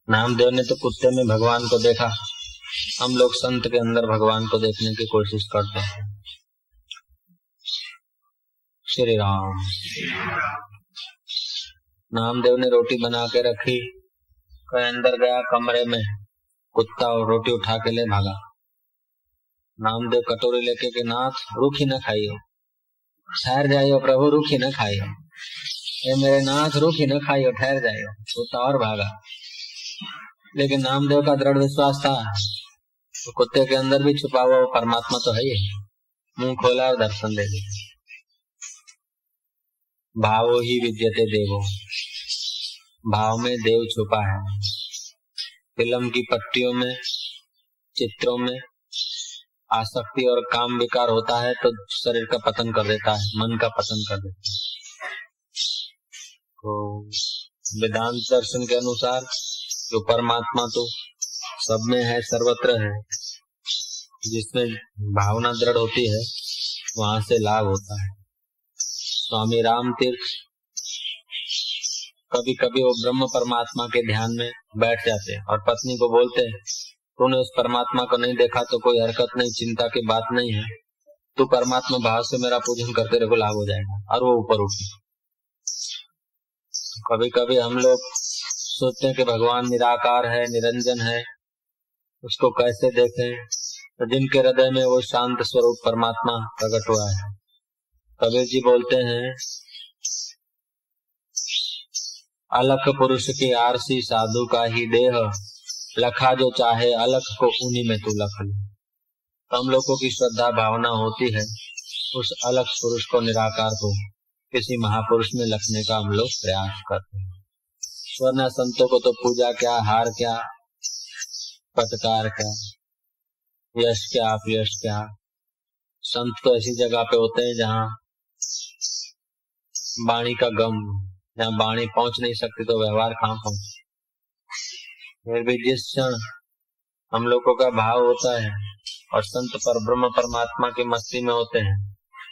नामदेव ने तो कुत्ते में भगवान को देखा, हम लोग संत के अंदर भगवान को देखने की कोशिश करते हैं। श्री राम। नामदेव ने रोटी बना के रखी, कोई अंदर गया कमरे में, कुत्ता और रोटी उठा के ले भागा। नामदेव कटोरी लेके के नाथ रूखी न खाइयो, ठहर जाइयो प्रभु, रूखी न खाइयो, ये मेरे नाथ रूखी न खाइयो, ठहर जाइयो। कुत्ता और भागा, लेकिन नामदेव का दृढ़ विश्वास था तो कुत्ते के अंदर भी छुपा हुआ वो परमात्मा तो है ही। मुंह खोला और दर्शन दे दिया। भावो ही विद्यते देवो, भाव में देव छुपा है। फिल्म की पट्टियों में, चित्रों में आसक्ति और काम विकार होता है तो शरीर का पतन कर देता है, मन का पतन कर देता है। तो वेदांत दर्शन के अनुसार जो परमात्मा तो सब में है, सर्वत्र है, जिसमें भावना दृढ़ होती है वहां से लाभ होता है। स्वामी राम तीर्थ कभी कभी वो ब्रह्म परमात्मा के ध्यान में बैठ जाते हैं और पत्नी को बोलते हैं, तूने उस परमात्मा को नहीं देखा तो कोई हरकत नहीं, चिंता की बात नहीं है, तू परमात्मा भाव से मेरा पूजन करते रहो, लाभ हो जाएगा। और वो ऊपर उठी। कभी कभी हम लोग सोचते हैं कि भगवान निराकार है, निरंजन है, उसको कैसे देखें, तो जिनके हृदय में वो शांत स्वरूप परमात्मा प्रकट हुआ है। कबीर जी बोलते हैं, अलख पुरुष की आरसी साधु का ही देह, लखा जो चाहे अलख को उन्हीं में तू लख ले। तो हम लोगों की श्रद्धा भावना होती है उस अलख पुरुष को, निराकार को किसी महापुरुष में लखने का हम लोग प्रयास करते हैं। वरना संतों को तो पूजा क्या, हार क्या, पटकार क्या, यश क्या, अपयश क्या। संत तो ऐसी जगह पे होते हैं जहाँ वाणी का गम, जहाँ वाणी पहुंच नहीं सकती तो व्यवहार कहाँ पहुंचे। फिर भी जिस क्षण हम लोगों का भाव होता है और संत पर ब्रह्म परमात्मा की मस्ती में होते हैं,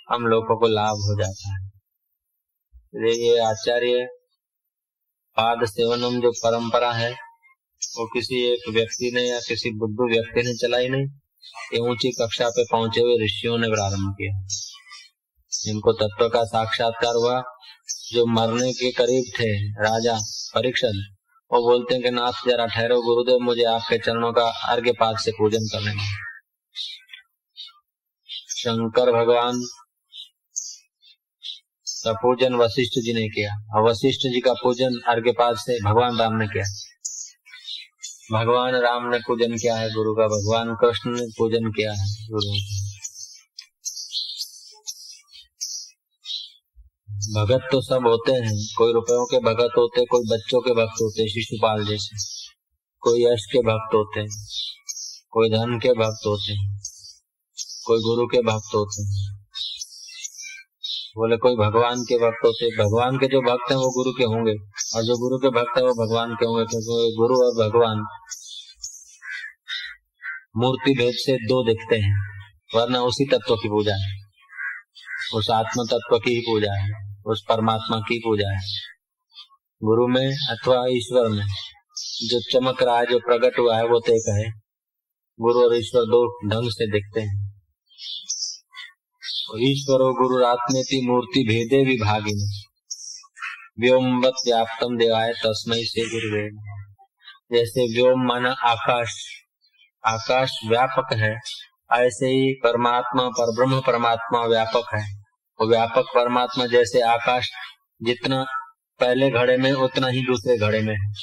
हम लोगों को लाभ हो जाता है। ये आचार्य पाद सेवनम जो परंपरा है वो किसी एक व्यक्ति ने या किसी बुद्धू व्यक्ति ने चलाई नहीं, ये ऊंची कक्षा पे पहुंचे हुए ऋषियों ने प्रारंभ किया। इनको तत्व का साक्षात्कार हुआ। जो मरने के करीब थे राजा परीक्षित, वो बोलते हैं कि नाथ जरा ठहरो गुरुदेव, मुझे आपके चरणों का अर्घ्य पाद से पूजन करने में। शंकर भगवान का पूजन वशिष्ठ जी ने किया और वशिष्ठ जी का पूजन अर्घ्य पाद से भगवान राम ने किया। भगवान राम ने पूजन किया है गुरु का, भगवान कृष्ण ने पूजन किया है गुरु। भगत तो सब होते हैं, कोई रुपयों के भगत होते, कोई बच्चों के भक्त होते शिशुपाल जैसे, कोई यश के भक्त होते हैं, कोई धन के भक्त होते हैं, कोई गुरु के भक्त होते हैं, बोले कोई भगवान के भक्त होते। भगवान के जो भक्त हैं वो गुरु के होंगे और जो गुरु के भक्त है वो भगवान के होंगे, क्योंकि गुरु और भगवान मूर्ति भेद से दो दिखते हैं, वरना उसी तत्व की पूजा है, उस आत्म तत्व की ही पूजा है, उस परमात्मा की पूजा है। गुरु में अथवा ईश्वर में जो चमक रहा है, जो प्रकट हुआ है, वो तो एक है। गुरु और ईश्वर दो ढंग से दिखते हैं। ईश्वरो गुरुरात्मेति मूर्ति भेदे विभागिनी, व्योमवत व्याप्तम देवाय तस्मै से गुरुवे। जैसे व्योम माना आकाश, आकाश व्यापक है, ऐसे ही परमात्मा परब्रह्म परमात्मा व्यापक है। वो व्यापक परमात्मा जैसे आकाश जितना पहले घड़े में उतना ही दूसरे घड़े में है,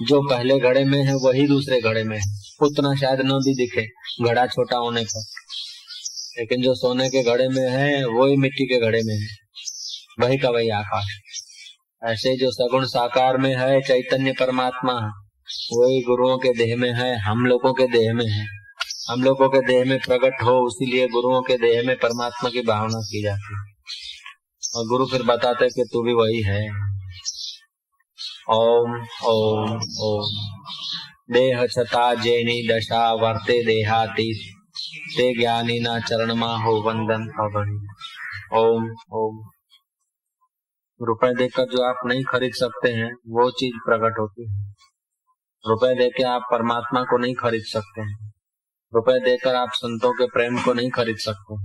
जो पहले घड़े में है वही दूसरे घड़े में है, उतना शायद न भी दिखे घड़ा छोटा होने पर, लेकिन जो सोने के घड़े में है वही मिट्टी के घड़े में है, वही का वही आकाश। ऐसे जो सगुण साकार में है चैतन्य परमात्मा, वही गुरुओं के देह में है, हम लोगों के देह में है। हम लोगों के देह में प्रकट हो, इसीलिए गुरुओं के देह में परमात्मा की भावना की जाती है और गुरु फिर बताते कि तू भी वही है। ओम ओम ओम। देह छता जैनी दशा वर्ते देहातीत, ते ज्ञानी ना चरण मा हो वंदन अवनी। ओम ओम। रुपए देकर जो आप नहीं खरीद सकते हैं वो चीज प्रकट होती है। रुपए देके आप परमात्मा को नहीं खरीद सकते हैं। रुपए देकर आप संतों के प्रेम को नहीं खरीद सकते।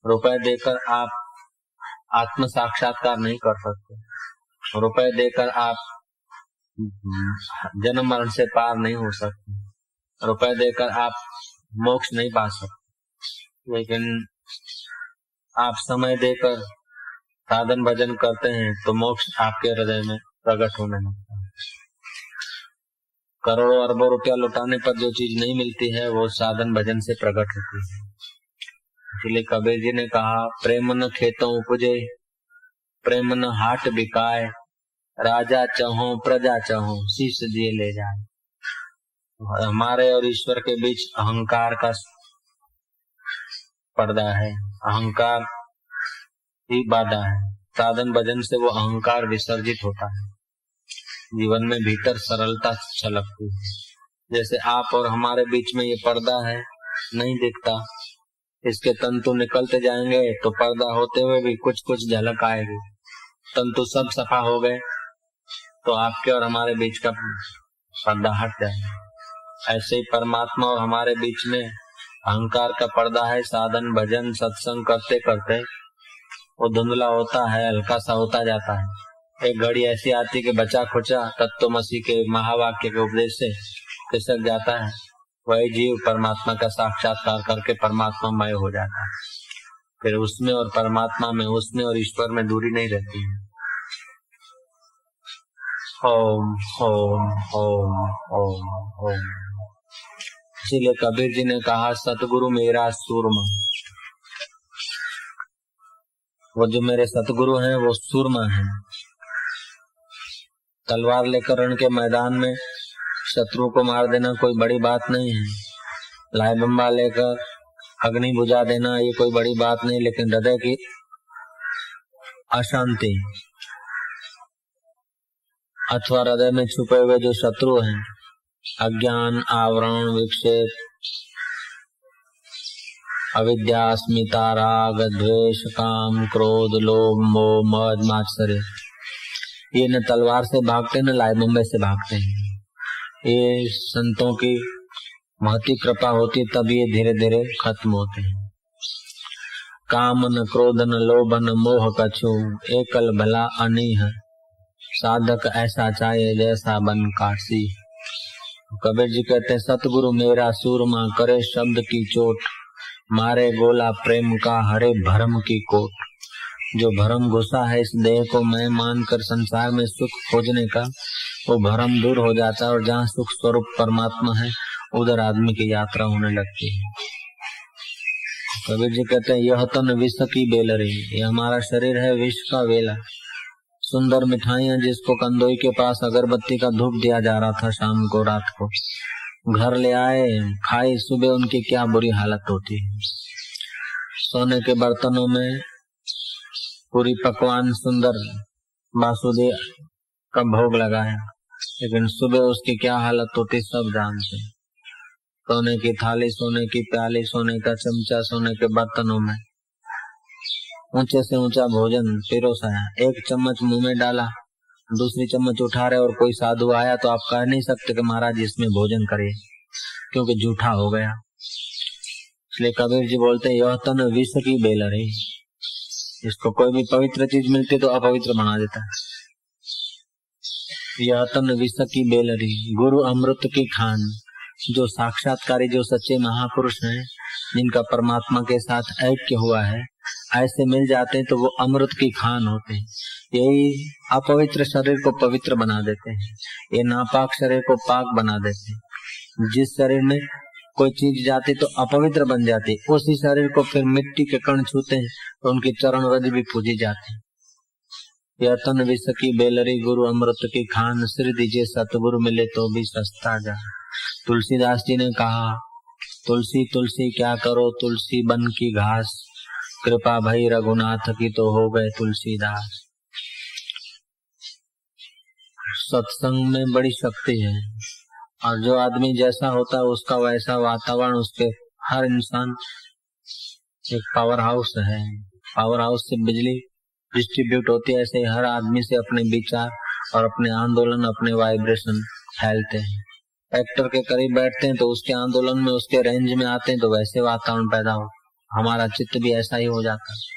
रुपए देकर आप आत्म साक्षात्कार नहीं कर सकते। रुपए देकर आप जन्म मरण से पार नहीं हो सकते। रुपए देकर आप मोक्ष नहीं पा सकते। लेकिन आप समय देकर साधन भजन करते हैं तो मोक्ष आपके हृदय में प्रकट होने लगता है। करोड़ों अरबों रुपया लुटाने पर जो चीज नहीं मिलती है वो साधन भजन से प्रकट होती है। इसलिए कबीर जी ने कहा, प्रेम न खेतों उपजे, प्रेम न हाट बिकाए, राजा चहो प्रजा चहो, शीश दिए ले जाए। हमारे और ईश्वर के बीच अहंकार का पर्दा है, अहंकार ही बाधा है। साधन भजन से वो अहंकार विसर्जित होता है, जीवन में भीतर सरलता छलकती है। जैसे आप और हमारे बीच में ये पर्दा है, नहीं दिखता, इसके तंतु निकलते जाएंगे तो पर्दा होते हुए भी कुछ कुछ झलक आएगी। तंतु सब सफा हो गए तो आपके और हमारे बीच का पर्दा हट जाएगा। ऐसे ही परमात्मा और हमारे बीच में अहंकार का पर्दा है। साधन भजन सत्संग करते करते वो धुंधला होता है, हल्का सा होता जाता है। एक घड़ी ऐसी आती कि बचा खुचा तत्वमसी के महावाक्य के उपदेश से खिसक जाता है। वही जीव परमात्मा का साक्षात्कार करके परमात्मामय हो जाता है। फिर उसमें और परमात्मा में, उसमें और ईश्वर में दूरी नहीं रहती है। ओम ओम ओम ओम ओम। इसीलिए कबीर जी ने कहा, सतगुरु मेरा सूरमा। वो जो मेरे सतगुरु हैं वो सूरमा हैं। तलवार लेकर रण के मैदान में शत्रु को मार देना कोई बड़ी बात नहीं है। लाए बम्बा लेकर अग्नि बुझा देना ये कोई बड़ी बात नहीं। लेकिन हृदय की अशांति अथवा हृदय में छुपे हुए जो शत्रु हैं, अज्ञान, आवरण, विक्षेप, अविद्या, अस्मिता, राग, द्वेष, काम, क्रोध, लोभ, मोह, मद, मात्सर्य, ये न तलवार से भागते न लाए बम्बे से भागते हैं। ये संतों की महती कृपा होती तब ये धीरे धीरे खत्म होते हैं। काम न क्रोध न लोभ न मोह कछु, एकल भला अनीह, साधक ऐसा चाहे जैसा बन काशी। कबीर जी कहते हैं, सतगुरु मेरा सूरमा, करे शब्द की चोट, मारे गोला प्रेम का, हरे भरम की कोट। जो भरम घुसा है इस देह को मैं मानकर संसार में सुख खोजने का, वो भरम दूर हो जाता है और जहाँ सुख स्वरूप परमात्मा है उधर आदमी की यात्रा होने लगती है। कबीर जी कहते हैं, यह तन विष की बेलरी, ये हमारा शरीर है विष का वेला। सुंदर मिठाइयां जिसको कंदोई के पास अगरबत्ती का धूप दिया जा रहा था शाम को, रात को घर ले आए, खाई, सुबह उनकी क्या बुरी हालत होती है। सोने के बर्तनों में पूरी पकवान सुंदर बासुदेव का भोग लगाया, लेकिन सुबह उसकी क्या हालत होती सब जानते हैं। सोने की थाली, सोने की प्याली, सोने का चमचा, सोने के बर्तनों में ऊंचे से ऊंचा भोजन पिरोसाया। एक चम्मच मुंह में डाला, दूसरी चम्मच उठा रहे और कोई साधु आया तो आप कह नहीं सकते कि महाराज इसमें भोजन करिए, क्योंकि झूठा हो गया। इसलिए कबीर जी बोलते हैं, यह तन विष की बेलरी। इसको कोई भी पवित्र चीज मिलती तो अपवित्र बना देता है। यह तन विष की बेलरी, गुरु अमृत की खान। जो साक्षात्कारी, जो सच्चे महापुरुष हैं, जिनका परमात्मा के साथ ऐक्य हुआ है, ऐसे मिल जाते हैं तो वो अमृत की खान होते हैं। यही अपवित्र शरीर को पवित्र बना देते हैं, ये नापाक शरीर को पाक बना देते हैं। जिस शरीर में कोई चीज जाती तो अपवित्र बन जाती, उसी शरीर को फिर मिट्टी के कण छूते हैं तो उनकी चरण रज भी पूजी जाती है। यह तन विष की बेलरी, गुरु अमृत की खान, श्री दीजिए सतगुरु मिले तो भी सस्ता जा। तुलसीदास जी ने कहा, तुलसी तुलसी क्या करो तुलसी बन की घास, कृपा भई रघुनाथ की तो हो गए तुलसीदास। सत्संग में बड़ी शक्ति है और जो आदमी जैसा होता है उसका वैसा वातावरण, उसके हर इंसान एक पावर हाउस है। पावर हाउस से बिजली डिस्ट्रीब्यूट होती है, ऐसे हर आदमी से अपने विचार और अपने आंदोलन, अपने वाइब्रेशन फैलते हैं। एक्टर के करीब बैठते हैं तो उसके आंदोलन में, उसके रेंज में आते हैं तो वैसे वातावरण पैदा हो, हमारा चित्त भी ऐसा ही हो जाता है।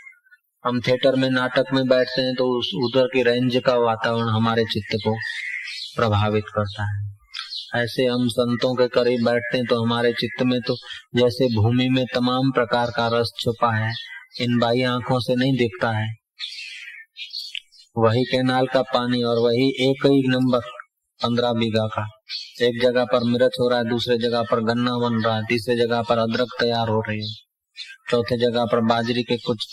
हम थिएटर में, नाटक में बैठते हैं तो उस उधर की रेंज का वातावरण हमारे चित्त को प्रभावित करता है। ऐसे हम संतों के करीब बैठते हैं तो हमारे चित्त में तो जैसे भूमि में तमाम प्रकार का रस छुपा है, इन बाह्य आंखों से नहीं दिखता है। वही कैनाल का पानी और वही एक ही नंबर 15 बीघा का, एक जगह पर मिर्च हो रहा है, दूसरे जगह पर गन्ना बन रहा है, तीसरे जगह पर अदरक तैयार हो रही है, चौथे जगह पर बाजरी के कुछ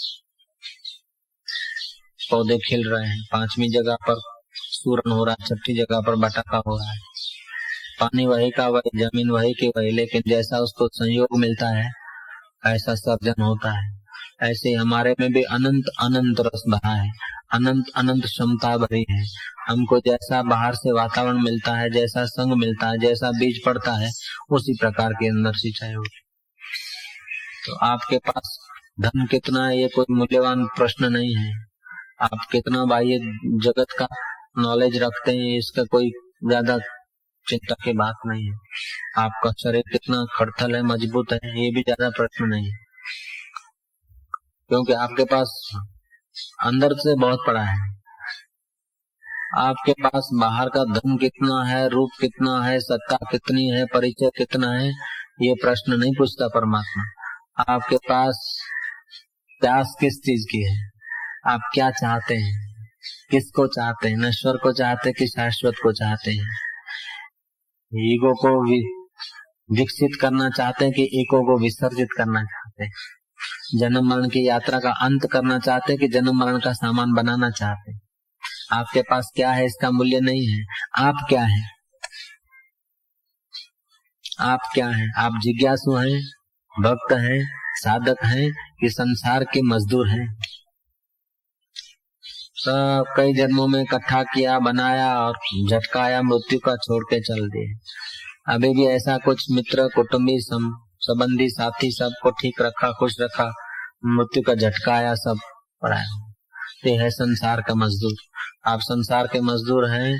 पौधे खिल रहे हैं, पांचवी जगह पर सूरन हो रहा है, छठी जगह पर बटाका हो रहा है। पानी वही का वही, जमीन वही की वही, लेकिन जैसा उसको संयोग मिलता है ऐसा सर्जन होता है। ऐसे हमारे में भी अनंत अनंत रस भरा है, अनंत अनंत क्षमता भरी है। हमको जैसा बाहर से वातावरण मिलता है, जैसा संग मिलता है, जैसा बीज पड़ता है, उसी प्रकार के अंदर सिंचाई होती। तो आपके पास धन कितना है ये कोई मूल्यवान प्रश्न नहीं है। आप कितना बाह्य जगत का नॉलेज रखते हैं इसका कोई ज्यादा चिंता की बात नहीं है। आपका शरीर कितना खड़थल है, मजबूत है, ये भी ज्यादा प्रश्न नहीं है, क्योंकि आपके पास अंदर से बहुत पड़ा है। आपके पास बाहर का धन कितना है, रूप कितना है, सत्ता कितनी है, परिचय कितना है, ये प्रश्न नहीं पूछता परमात्मा। आपके पास प्यास किस चीज की है, आप क्या चाहते हैं, किसको चाहते हैं, नश्वर को चाहते हैं कि शाश्वत को चाहते हैं, ईगो को विकसित करना चाहते हैं कि ईगो को विसर्जित करना चाहते हैं, जन्म मरण की यात्रा का अंत करना चाहते हैं कि जन्म मरण का सामान बनाना चाहते हैं। आपके पास क्या है इसका मूल्य नहीं है। आप क्या है, आप क्या है, आप जिज्ञासु हैं, भक्त हैं, साधक हैं कि संसार के मजदूर हैं। सब कई जन्मों में इकट्ठा किया, बनाया और झटकाया, मृत्यु का छोड़ के चल दिए। अभी भी ऐसा कुछ मित्र, कुटुंबी, संबंधी, साथी सबको ठीक रखा, खुश रखा, मृत्यु का झटकाया, सब पढ़ाया। ये है संसार का मजदूर। आप संसार के मजदूर हैं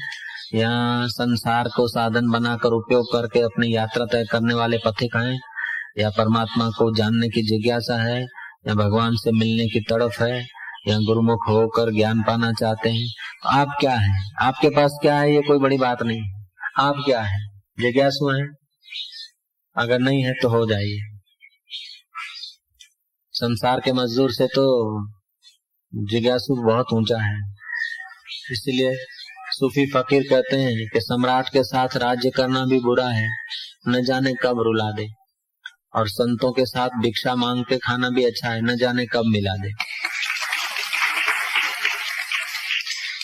या संसार को साधन बनाकर उपयोग करके अपनी यात्रा तय करने वाले पथिक हैं, या परमात्मा को जानने की जिज्ञासा है, या भगवान से मिलने की तड़फ है, या गुरुमुख होकर ज्ञान पाना चाहते हैं, तो आप क्या है, आपके पास क्या है, ये कोई बड़ी बात नहीं। आप क्या है, जिज्ञासु हैं, अगर नहीं है तो हो जाइए। संसार के मजदूर से तो जिज्ञासु बहुत ऊंचा है। इसलिए सूफी फकीर कहते हैं कि सम्राट के साथ राज्य करना भी बुरा है, न जाने कब रुला दे, और संतों के साथ भिक्षा मांग के खाना भी अच्छा है, न जाने कब मिला दे।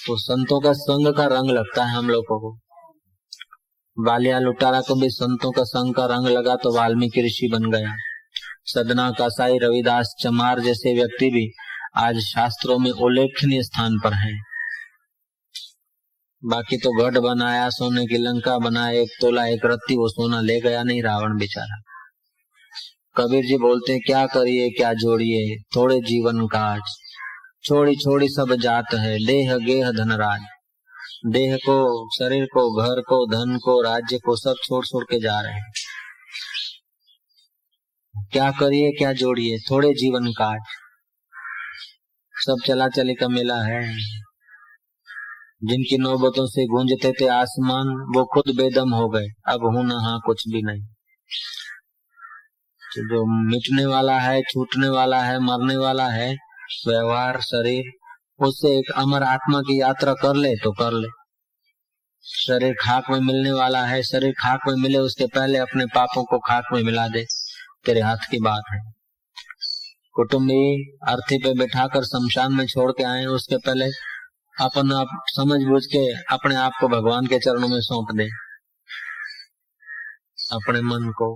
तो संतों का संग का रंग लगता है हम लोगों को। बालिया लुटारा को भी संतों का संग का रंग लगा तो वाल्मीकि ऋषि बन गया। सदना कासाई, रविदास, चमार जैसे व्यक्ति भी आज शास्त्रों में उल्लेखनीय स्थान पर हैं। बाकी तो गढ़ बनाया, सोने की लंका बनाया, 1 तोला 1 रत्ती, वो सोना ले गया नहीं रावण बेचारा। कबीर जी बोलते हैं, क्या करिए क्या जोड़िए, थोड़े जीवन काज, छोड़ी छोड़ी सब जात है, देह गेह धनराज। देह को, शरीर को, घर को, धन को, राज्य को, सब छोड़ छोड़ के जा रहे हैं। क्या करिए क्या जोड़िए, थोड़े जीवन काज, सब चला चली का मेला है। जिनकी नौबतों से गूंजते थे आसमान, वो खुद बेदम हो गए, अब हूं नहा कुछ भी नहीं। तो जो मिटने वाला है, छूटने वाला है, मरने वाला है, व्यवहार, शरीर, उससे एक अमर आत्मा की यात्रा कर ले तो कर ले। शरीर खाक में मिलने वाला है, शरीर खाक में मिले उसके पहले अपने पापों को खाक में मिला दे, तेरे हाथ की बात है। कुटुंबी अर्थी पे बैठाकर शमशान में छोड़ के आए, उसके पहले अपन आप समझ बूझ के अपने आप को भगवान के चरणों में सौंप दे। अपने मन को,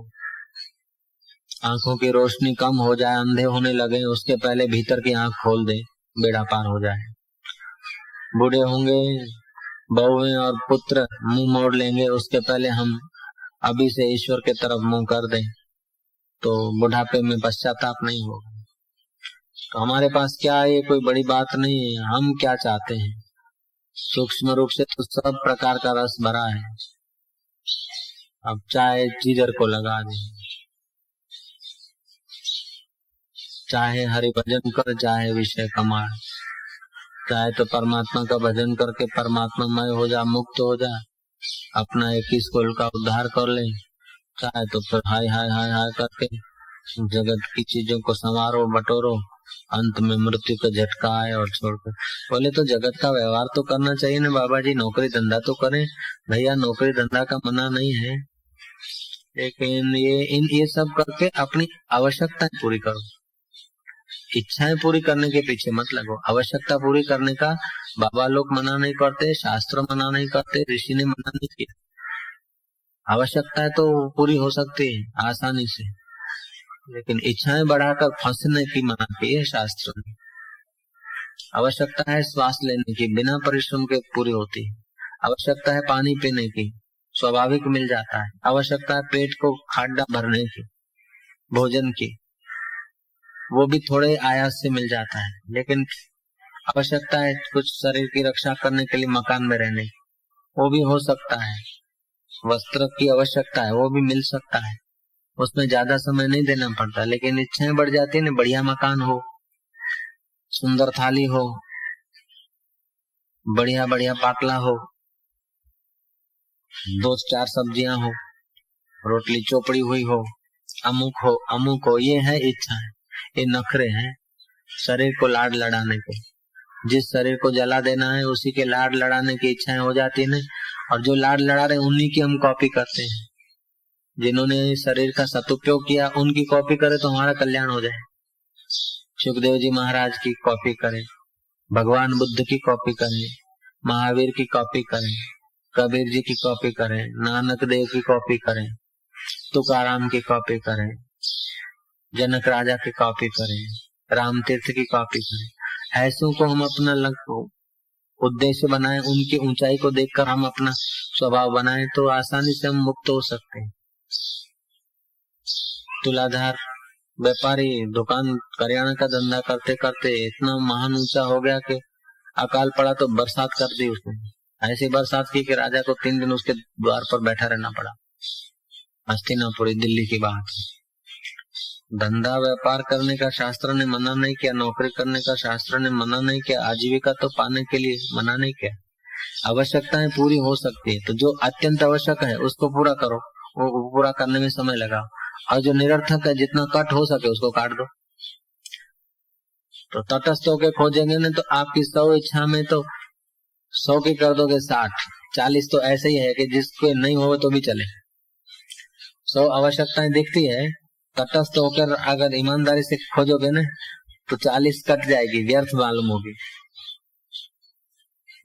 आंखों की रोशनी कम हो जाए, अंधे होने लगे, उसके पहले भीतर की आंख खोल दे, बेड़ा पार हो जाए। बूढ़े होंगे, बहुएं और पुत्र मुंह मोड़ लेंगे, उसके पहले हम अभी से ईश्वर के तरफ मुंह कर दें तो बुढ़ापे में पश्चाताप नहीं होगा। तो हमारे पास क्या है, ये कोई बड़ी बात नहीं है। हम क्या चाहते हैं, सूक्ष्म रूप से तो सब प्रकार का रस भरा है, अब चाहे जिधर को लगा दे, चाहे हरि भजन कर, चाहे विषय कमा, चाहे तो परमात्मा का भजन करके परमात्मामय हो जा, मुक्त हो जा, अपना 21 कोल का उद्धार कर ले, चाहे तो फिर हाय हाय हाय हाय करके जगत की चीजों को संवारो बटोरो, अंत में मृत्यु का झटका आए और छोड़कर। बोले तो जगत का व्यवहार तो करना चाहिए ना बाबा जी, नौकरी धंधा तो करें। भैया नौकरी धंधा का मना नहीं है, लेकिन ये सब करके अपनी आवश्यकताएं पूरी करो। इच्छाएं पूरी करने के पीछे मत लगो। आवश्यकता पूरी करने का बाबा लोग मना नहीं करते, शास्त्र मना नहीं करते, ऋषि ने मना नहीं किया। आवश्यकताएं तो पूरी हो सकती है आसानी से, लेकिन इच्छाएं बढ़ाकर फंसने की मना की है शास्त्र ने। आवश्यकता है श्वास लेने की, बिना परिश्रम के पूरी होती है। आवश्यकता है पानी पीने की, स्वाभाविक मिल जाता है। आवश्यकता है पेट को खाड्डा भरने की, भोजन की, वो भी थोड़े आयास से मिल जाता है। लेकिन आवश्यकता है कुछ शरीर की रक्षा करने के लिए मकान में रहने की, वो भी हो सकता है। वस्त्र की आवश्यकता है, वो भी मिल सकता है, उसमें ज्यादा समय नहीं देना पड़ता। लेकिन इच्छाएं बढ़ जाती है ना, बढ़िया मकान हो, सुंदर थाली हो, बढ़िया बढ़िया पाटला हो, 2-4 सब्जियां हो, रोटली चोपड़ी हुई हो, अमुक हो अमुक हो, ये है इच्छा है, ये नखरे हैं शरीर को लाड लड़ाने के। जिस शरीर को जला देना है उसी के लाड लड़ाने की इच्छाएं हो जाती है ना, और जो लाड लड़ा रहे उन्हीं की हम कॉपी करते हैं। जिन्होंने शरीर का सदुपयोग किया उनकी कॉपी करे तो हमारा कल्याण हो जाए। सुखदेव जी महाराज की कॉपी करें, भगवान बुद्ध की कॉपी करें, महावीर की कॉपी करें, कबीर जी की कॉपी करें, नानक देव की कॉपी करें, तुकाराम की कॉपी करें, जनक राजा की कॉपी करें, राम तीर्थ की कॉपी करें। ऐसों को हम अपना उद्देश्य बनाएं, उनकी ऊंचाई को देखकर हम अपना स्वभाव बनाएं तो आसानी से हम मुक्त हो सकते हैं। तुलाधार व्यापारी दुकान करियाना का धंधा करते करते इतना महान ऊंचा हो गया कि अकाल पड़ा तो बरसात कर दी उसने। ऐसी बरसात की कि राजा को 3 दिन उसके द्वार पर बैठा रहना पड़ा। हस्तिनापुरी दिल्ली की बात है। धंधा व्यापार करने का शास्त्र ने मना नहीं किया, नौकरी करने का शास्त्र ने मना नहीं किया, आजीविका तो पाने के लिए मना नहीं किया। आवश्यकताएं पूरी हो सकती है तो जो अत्यंत आवश्यक है उसको पूरा करो, वो पूरा करने में समय लगाओ, और जो निरर्थक है जितना कट हो सके उसको काट दो। तो तटस्थ होकर खोजेंगे ना तो आपकी 100 इच्छा में तो 100 की कर दोगे 60, 40 तो ऐसे ही है कि जिसको नहीं हो तो भी चले। 100 आवश्यकताएं दिखती है, तटस्थ होकर अगर ईमानदारी से खोजोगे ना तो 40 कट जाएगी, व्यर्थ मालूम होगी।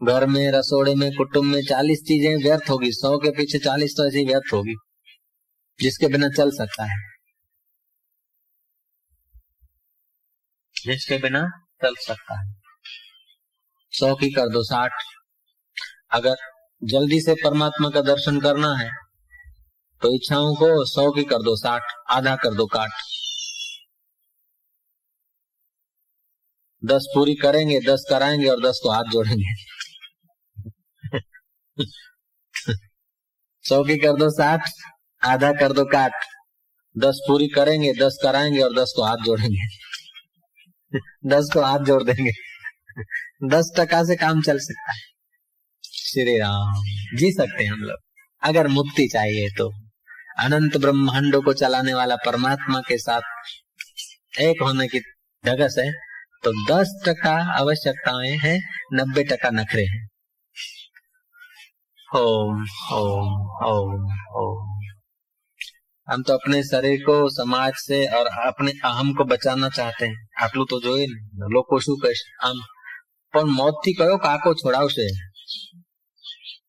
घर में, रसोड़े में, कुटुंब में 40 चीजें व्यर्थ होगी, 100 के पीछे 40 तो ऐसी व्यर्थ होगी जिसके बिना चल सकता है, जिसके बिना चल सकता है। 100 की कर दो 60। अगर जल्दी से परमात्मा का दर्शन करना है तो इच्छाओं को 100 की कर दो 60, आधा कर दो काट। 10 पूरी करेंगे, 10 कराएंगे और 10 को हाथ जोड़ेंगे। 100 की कर दो 60, आधा कर दो काट। 10 पूरी करेंगे, 10 कराएंगे और 10 को हाथ जोड़ेंगे। 10 को हाथ जोड़ देंगे, 10% से काम चल सकता है। श्री राम, जी सकते हैं हम लोग अगर मुक्ति चाहिए तो। अनंत ब्रह्मांडों को चलाने वाला परमात्मा के साथ एक होने की ढगस है तो 10% आवश्यकताएं हैं, 90% नखरे हैं। ओम ओम ओम ओम। हम तो अपने शरीर को समाज से और अपने अहम को बचाना चाहते हैं। आटलू तो जो लोग शू कश आम पर मौत थी कयो काको छोड़ाव से।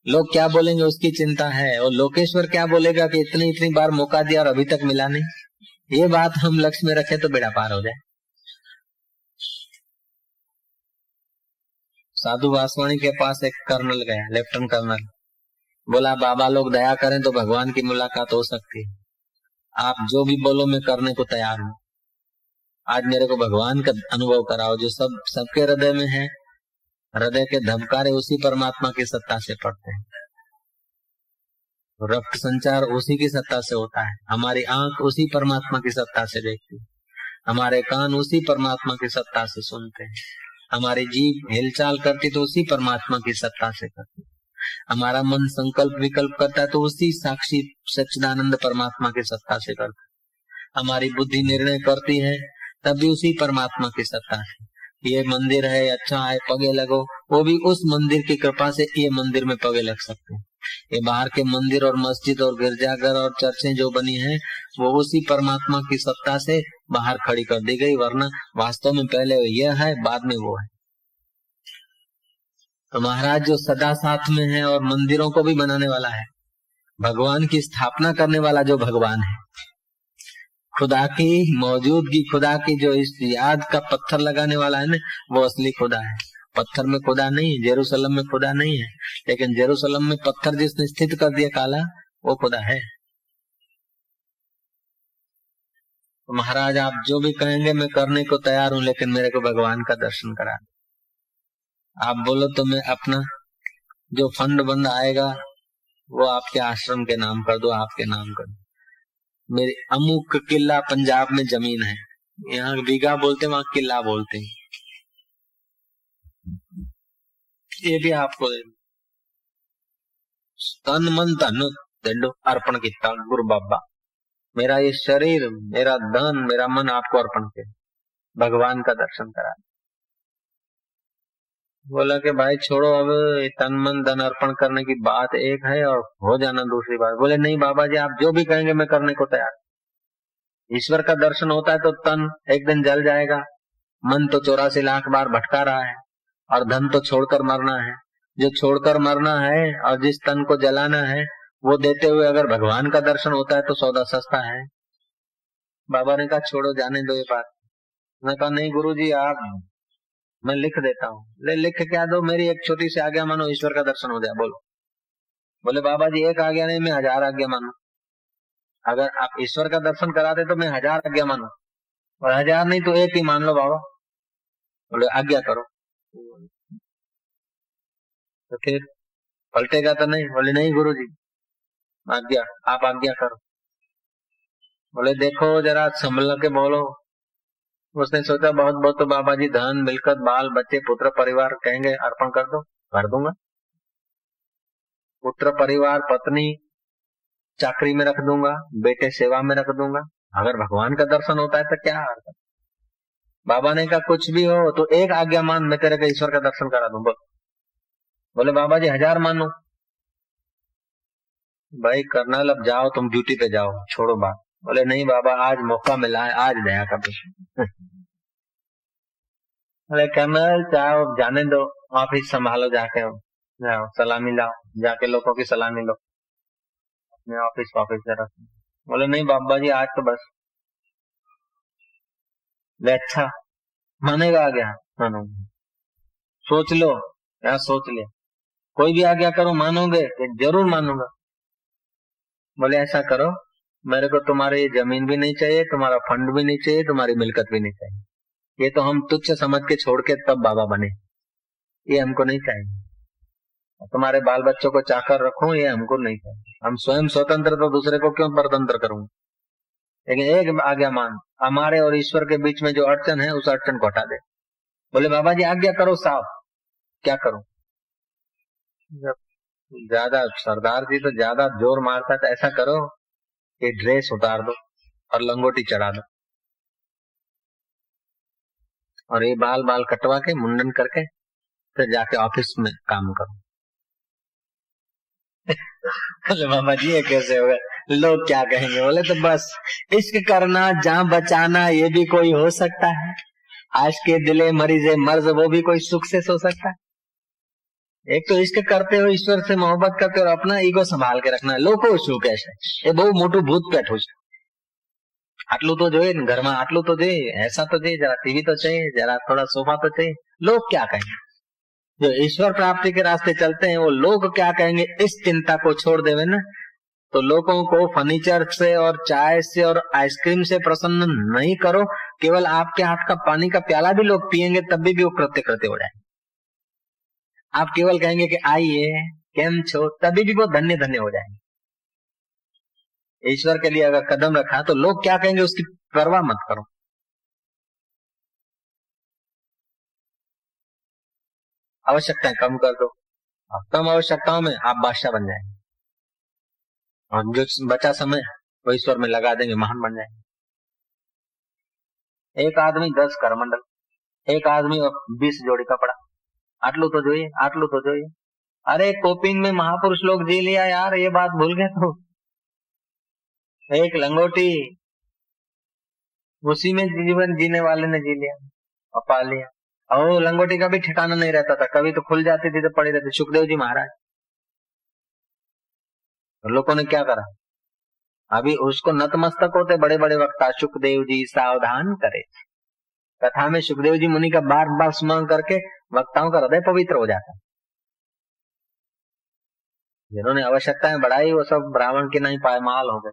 लोग क्या बोलेंगे उसकी चिंता है, और लोकेश्वर क्या बोलेगा कि इतनी बार मौका दिया और अभी तक मिला नहीं। ये बात हम लक्ष्य में रखें तो बेड़ा पार हो जाए। साधु वासवाणी के पास एक कर्नल गया, लेफ्टिनेंट कर्नल, बोला बाबा लोग दया करें तो भगवान की मुलाकात हो सकती है, आप जो भी बोलो मैं करने को तैयार हूँ। आज मेरे को भगवान का अनुभव कराओ जो सबके हृदय में है। हृदय के धबकारे उसी परमात्मा की सत्ता से पड़ते हैं। रक्त संचार उसी की सत्ता से होता है। हमारी आंख उसी परमात्मा की सत्ता से देखती है, हमारे कान उसी परमात्मा की सत्ता से सुनते हैं, हमारी जीभ हिलचाल करती तो उसी परमात्मा की सत्ता से करती है, हमारा मन संकल्प विकल्प करता है तो उसी साक्षी सच्चिदानंद परमात्मा की सत्ता से करता है, हमारी बुद्धि निर्णय करती है तब भी उसी परमात्मा की सत्ता से। ये मंदिर है, अच्छा है, पगे लगो, वो भी उस मंदिर की कृपा से ये मंदिर में पगे लग सकते हैं। ये बाहर के मंदिर और मस्जिद और गिरजाघर और चर्चें जो बनी हैं वो उसी परमात्मा की सत्ता से बाहर खड़ी कर दी गई, वरना वास्तव में पहले यह है बाद में वो है। तो महाराज जो सदा साथ में है और मंदिरों को भी बनाने वाला है, भगवान की स्थापना करने वाला जो भगवान है, खुदा की मौजूदगी, खुदा की जो इस याद का पत्थर लगाने वाला है ना, वो असली खुदा है। पत्थर में खुदा नहीं है, जेरूसलम में खुदा नहीं है, लेकिन जेरूसलम में पत्थर जिसने स्थित कर दिया काला, वो खुदा है। तो महाराज आप जो भी कहेंगे मैं करने को तैयार हूं, लेकिन मेरे को भगवान का दर्शन करा। आप बोलो तो मैं अपना जो फंड बंद आएगा वो आपके आश्रम के नाम कर दो, आपके नाम कर दो। मेरी अमुक किला पंजाब में जमीन है, यहाँ बीघा बोलते वहां किला बोलते हैं, ये भी आपको तन मन धन दंडो अर्पण किया गुरु बाबा। मेरा ये शरीर, मेरा धन, मेरा मन आपको अर्पण किया, भगवान का दर्शन करा। बोला कि भाई छोड़ो, अब तन मन धन अर्पण करने की बात एक है और हो जाना दूसरी बात। बोले नहीं बाबा जी, आप जो भी कहेंगे मैं करने को तैयार। ईश्वर का दर्शन होता है तो तन एक दिन जल जाएगा, मन तो 84 लाख बार भटका रहा है, और धन तो छोड़कर मरना है। जो छोड़कर मरना है और जिस तन को जलाना है वो देते हुए अगर भगवान का दर्शन होता है तो सौदा सस्ता है। बाबा ने कहा छोड़ो, जाने दो ये बात। मैं कहा नहीं गुरुजी, आप, मैं लिख देता हूँ। लिख क्या दो, मेरी एक छोटी सी आज्ञा मानो, ईश्वर का दर्शन हो जाए। बोलो। बोले बाबा जी एक आज्ञा नहीं, मैं 1000 आज्ञा मानू। अगर आप ईश्वर का दर्शन कराते तो मैं 1000 आज्ञा मानू, और 1000 नहीं तो एक ही मान लो बाबा। बोले आज्ञा करो। तो फिर पलटेगा तो नहीं? बोले नहीं गुरुजी, आज्ञा, आप आज्ञा करो। बोले देखो जरा संभल के बोलो। उसने सोचा बहुत बहुत तो बाबा जी धन मिलकत बाल बच्चे पुत्र परिवार कहेंगे अर्पण कर दो, कर दूंगा। पुत्र परिवार पत्नी चाकरी में रख दूंगा, बेटे सेवा में रख दूंगा। अगर भगवान का दर्शन होता है तो क्या अर्थ है? बाबा ने कहा कुछ भी हो तो एक आज्ञा मान, मैं तेरे को ईश्वर का दर्शन करा दूं। बोले बाबा जी 1000 मानो। भाई कर्नल अब जाओ, तुम ड्यूटी पे जाओ, छोड़ो बात। बोले नहीं बाबा, आज मौका मिला है, आज दया का प्रश्न। बोले कर्नल चाहो जाने दो, ऑफिस संभालो, जाके जाओ सलामी लाओ, जाके लोगों की सलामी लो, अपने ऑफिस जरा। बोले नहीं बाबा जी आज तो बस। ले अच्छा मानेगा आज्ञा? मानो, सोच लो या सोच ले, कोई भी आज्ञा करो मानोगे? जरूर मानूंगा। बोले ऐसा करो, मेरे को तुम्हारी जमीन भी नहीं चाहिए, तुम्हारा फंड भी नहीं चाहिए, तुम्हारी मिलकत भी नहीं चाहिए। ये तो हम तुच्छ समझ के छोड़ के तब बाबा बने, ये हमको नहीं चाहिए। तुम्हारे बाल बच्चों को चाकर रखूं, ये हमको नहीं चाहिए। हम स्वयं स्वतंत्र, तो दूसरे को क्यों परतंत्र करूं? लेकिन एक आज्ञा मान, हमारे और ईश्वर के बीच में जो अड़चन है उस अड़चन को हटा दे। बोले बाबा जी आज्ञा करो साहब, क्या करूं? ज्यादा सरदार जी तो ज्यादा जोर मारता है, तो ऐसा करो कि ड्रेस उतार दो और लंगोटी चढ़ा दो, और ये बाल बाल कटवा के मुंडन करके फिर जाके ऑफिस में काम करो। बोले बाबा जी ये कैसे होगा, लोग क्या कहेंगे? बोले तो बस इश्क करना जहाँ बचाना, ये भी कोई हो सकता है। आज के दिले मरीजे मर्ज, वो भी कोई सुख से सो सकता है। एक तो इश्क करते हो, ईश्वर से मोहब्बत करते हो, और अपना ईगो संभाल के रखना। लोको શું કહેશે? એ બહુ મોટું ભૂત બેઠું છે। આટલું તો જોઈએ ને ઘરમાં, આટલું તો જોઈએ, ऐसा तो चाहिए, जरा टीवी तो चाहिए, जरा थोड़ा सोफा तो चाहिए। लोग क्या कहेंगे? जो ईश्वर प्राप्ति के रास्ते चलते हैं वो लोग क्या कहेंगे इस चिंता को छोड़ देवे ना, तो लोगों को फर्नीचर से और चाय से और आइसक्रीम से प्रसन्न नहीं करो। केवल आपके हाथ का पानी का प्याला भी लोग पिएंगे तब भी वो कृत्य करते हो जाएंगे। आप केवल कहेंगे कि आइए केम छो, तभी भी वो धन्य धन्य हो जाएंगे। ईश्वर के लिए अगर कदम रखा तो लोग क्या कहेंगे उसकी परवाह मत करो। आवश्यकताएं कम कर दो, और कम आवश्यकताओं में आप बादशाह बन जाएंगे, और जो बचा समय वो ईश्वर में लगा देंगे, महान बन जाएंगे। एक आदमी 10 करमंडल, एक आदमी 20 जोड़ी कपड़ा, आटलू तो જોઈએ, आटलू तो જોઈએ। अरे कोपिन में महापुरुष लोग जी लिया यार, ये बात भूल गए तो। एक लंगोटी, उसी में जीवन जीने वाले ने जी लिया और पा लिया। और लंगोटी का भी ठिकाना नहीं रहता था, कभी तो खुल जाती थी तो पड़ी रहती। सुखदेव जी महाराज, तो लोगों ने क्या करा, अभी उसको नतमस्तक होते बड़े बड़े वक्ता, सुखदेव जी सावधान करे। कथा में सुखदेव जी मुनि का बार बार स्मरण करके वक्ताओं का हृदय पवित्र हो जाता। जिन्होंने आवश्यकताएं बढ़ाई वो सब ब्राह्मण के नहीं पायमाल हो गए।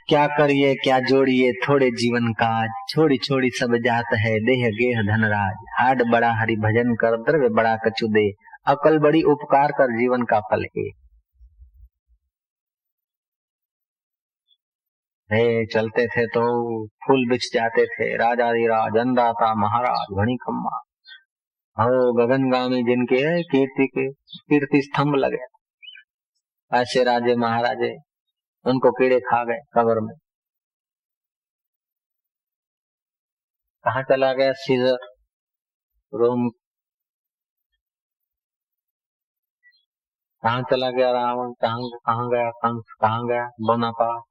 क्या करिए क्या जोड़िए थोड़े जीवन काज, छोड़ी छोड़ी सब जात है देह गेह धनराज। हाड बड़ा हरि भजन कर द्रव्य बड़ा कछु दे, अकल बड़ी उपकार कर जीवन का फल हे। चलते थे तो फूल बिछ जाते थे, राजाधिराज अन्नदाता महाराज घनी खम्मा, हो गगनगामी जिनके कीर्ति के कीर्ति स्तंभ लगे। ऐसे राजे महाराजे, उनको कीड़े खा गए कब्र में। कहाँ चला गया सीजर, रोम, कहाँ चला गया रावण, कहाँ गया कंस, कहाँ गया बोनापार्ट,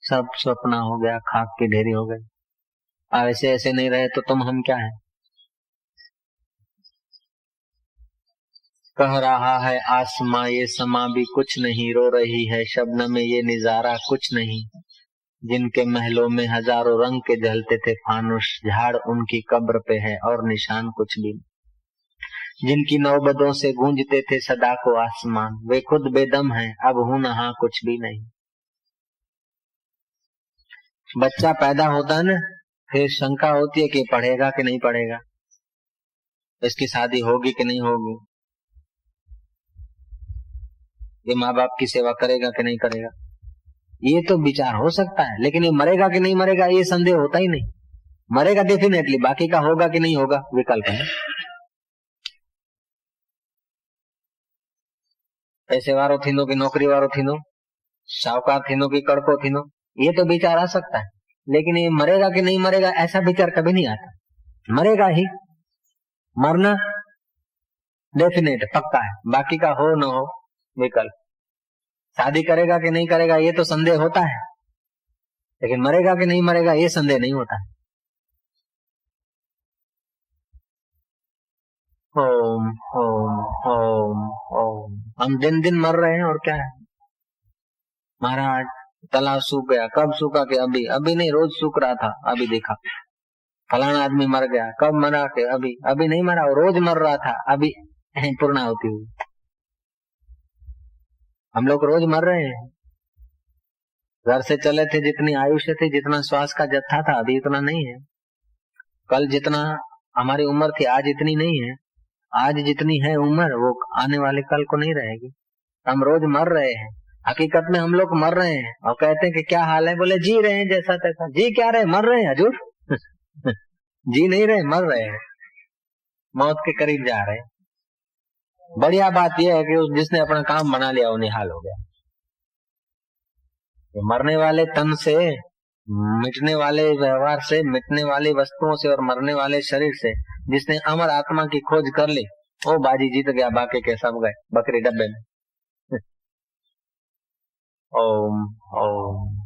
सब सपना हो गया, खाक की ढेरी हो गई। ऐसे ऐसे नहीं रहे तो तुम हम क्या है। कह रहा है आसमां ये समा भी कुछ नहीं, रो रही है शबनम में ये नजारा कुछ नहीं। जिनके महलों में हजारों रंग के जलते थे फानुस, झाड़ उनकी कब्र पे है और निशान कुछ भी नहीं। जिनकी नौबतों से गूंजते थे सदा को आसमान, वे खुद बेदम हैं अब हूं नहा कुछ भी नहीं। बच्चा पैदा होता है ना, फिर शंका होती है कि पढ़ेगा कि नहीं पढ़ेगा, इसकी शादी होगी कि नहीं होगी, ये माँ बाप की सेवा करेगा कि नहीं करेगा। ये तो विचार हो सकता है, लेकिन ये मरेगा कि नहीं मरेगा ये संदेह होता ही नहीं। मरेगा डेफिनेटली, बाकी का होगा कि नहीं होगा विकल्प है। पैसे वारो थीनो कि नौकरी वारो थीनो, साहूकार थीनो कि कड़को थीनो, ये तो विचार आ सकता है, लेकिन ये मरेगा कि नहीं मरेगा ऐसा विचार कभी नहीं आता। मरेगा ही, मरना डेफिनेट पक्का है, बाकी का हो न हो विकल्प। शादी करेगा कि नहीं करेगा ये तो संदेह होता है, लेकिन मरेगा कि नहीं मरेगा ये संदेह नहीं होता है। ओम ओम ओम ओम, हम दिन दिन मर रहे हैं और क्या है। महाराज तालाब सूख गया, कब सूखा कि अभी, अभी नहीं रोज सूख रहा था, अभी देखा। फलाना आदमी मर गया, कब मरा के अभी, अभी नहीं मरा रोज मर रहा था, अभी पूर्णा होती हुई। हम लोग रोज मर रहे हैं। घर से चले थे जितनी आयुष्य थी, जितना श्वास का जत्था था अभी इतना नहीं है। कल जितना हमारी उम्र थी आज इतनी नहीं है। आज जितनी है उम्र वो आने वाले कल को नहीं रहेगी। हम रोज मर रहे हैं, हकीकत में हम लोग मर रहे हैं। और कहते हैं कि क्या हाल है, बोले जी रहे हैं जैसा तैसा। जी क्या रहे, मर रहे हैं हजूर। जी नहीं रहे, मर रहे हैं, मौत के करीब जा रहे हैं। बढ़िया बात यह है कि जिसने अपना काम बना लिया वो निहाल हो गया। तो मरने वाले तन से, मिटने वाले व्यवहार से, मिटने वाली वस्तुओं से और मरने वाले शरीर से जिसने अमर आत्मा की खोज कर ली वो बाजी जीत गया, बाकी के सब गए बकरी डब्बे में। ओम ओम।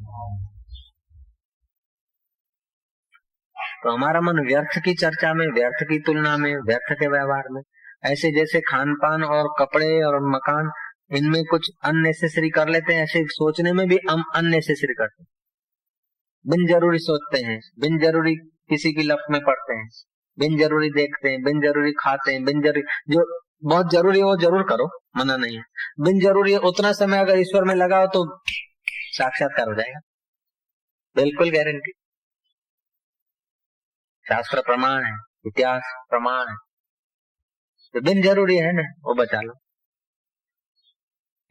तो हमारा मन व्यर्थ की चर्चा में, व्यर्थ की तुलना में, व्यर्थ के व्यवहार में, ऐसे जैसे खान पान और कपड़े और मकान इनमें कुछ अननेसेसरी कर लेते हैं, ऐसे सोचने में भी हम अननेसेसरी करते हैं। बिन जरूरी सोचते हैं, बिन जरूरी किसी की लप में पड़ते हैं, बिन जरूरी देखते हैं, बिन जरूरी खाते हैं, बिन जरूरी, जो बहुत जरूरी है वो जरूर करो, मना नहीं है। बिन जरूरी उतना समय अगर ईश्वर में लगाओ तो साक्षात्कार हो जाएगा, बिल्कुल गारंटी। शास्त्र प्रमाण है, इतिहास प्रमाण है। तो बिन जरूरी है ना वो बचा लो।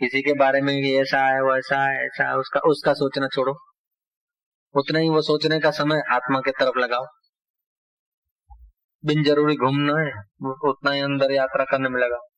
किसी के बारे में कि ऐसा है वैसा है ऐसा है, उसका सोचना छोड़ो। उतना ही वो सोचने का समय आत्मा के तरफ लगाओ। बिन जरूरी घूमना है, उतना ही अंदर यात्रा करने में लगाओ।